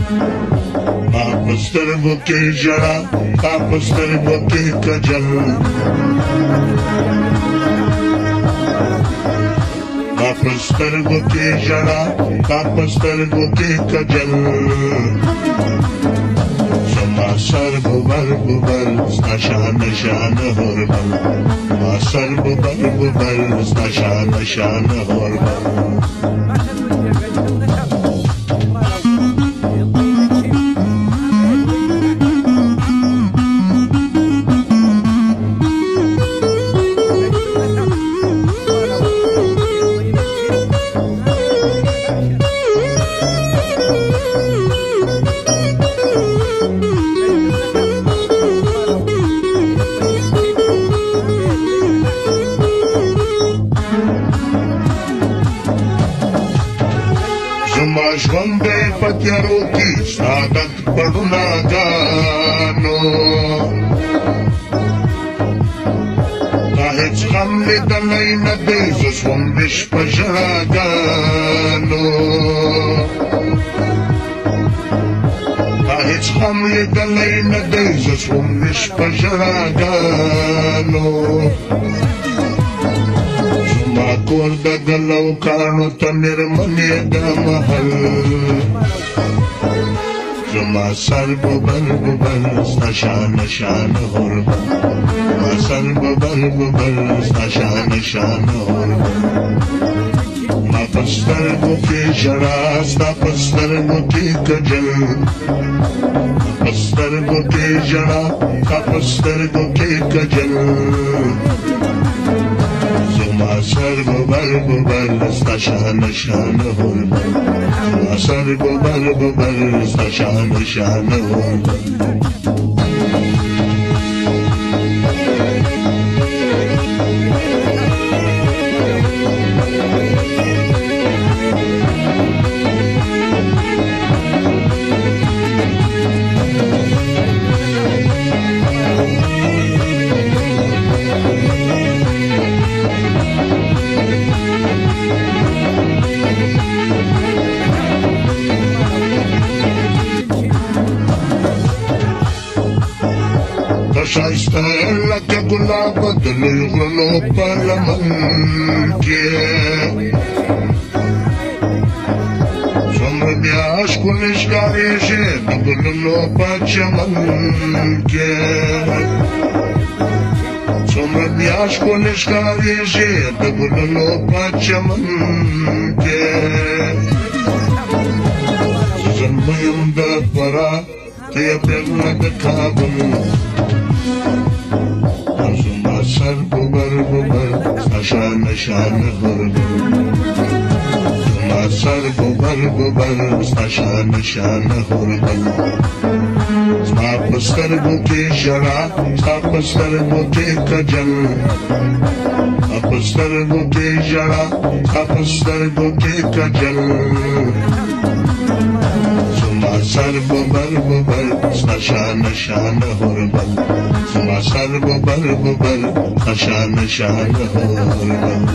ما په سترګو کې ژړا تا په سترګو کې کجل ما په سترګو کې ژړا تا په سترګو کې کجل زما سر ببر ببر ستا شان شان هربل ما سر ببر ببر ستا شان شان هربل زما ژوند دی په تیارو کې ستا د پړوناګانو تا هېڅ غم لیدلی نه دی زه شوم ویش په ژړاګانو تا هېڅ غم لیدلی نه دی زه شوم ویش په ژړاګانو ما کور د ګلو کاڼو ته مېرمنې د محل زما سر ببر ببر ستا شان شان هربل ما سر ببر ببر ستا شان شان هربل ما په سترګو کې ژړا ستا په سترګو کې کجل ما په سترګو کې ژړا ستا په سترګو کې کجل ما سر ببر ببر ستا شان شان هربل ما سر ببر ببر ستا شان شان هربل شایسته لکه ګلاب د لوی غرونو په لمن کې څومره بیا ښکلې ښکارېږي د ګلونو په چمن کې څومره بیا ښکلې ښکارېږي د ګلونو په چمن کې زه نه یم د فراه ته یې پرېږده د کابل زما سر ببر ببر ستا شان شان هربل زما سر ببر ببر ستا شان شان هربل زما په سترګو کې ژړا ستا په سترګو کې کجل زما په سترګو کې ژړا ستا په سترګو کې کجل زما سر ببر ببر ستا شان شان هربل زما سر ببر ببر ستا شان شان هربل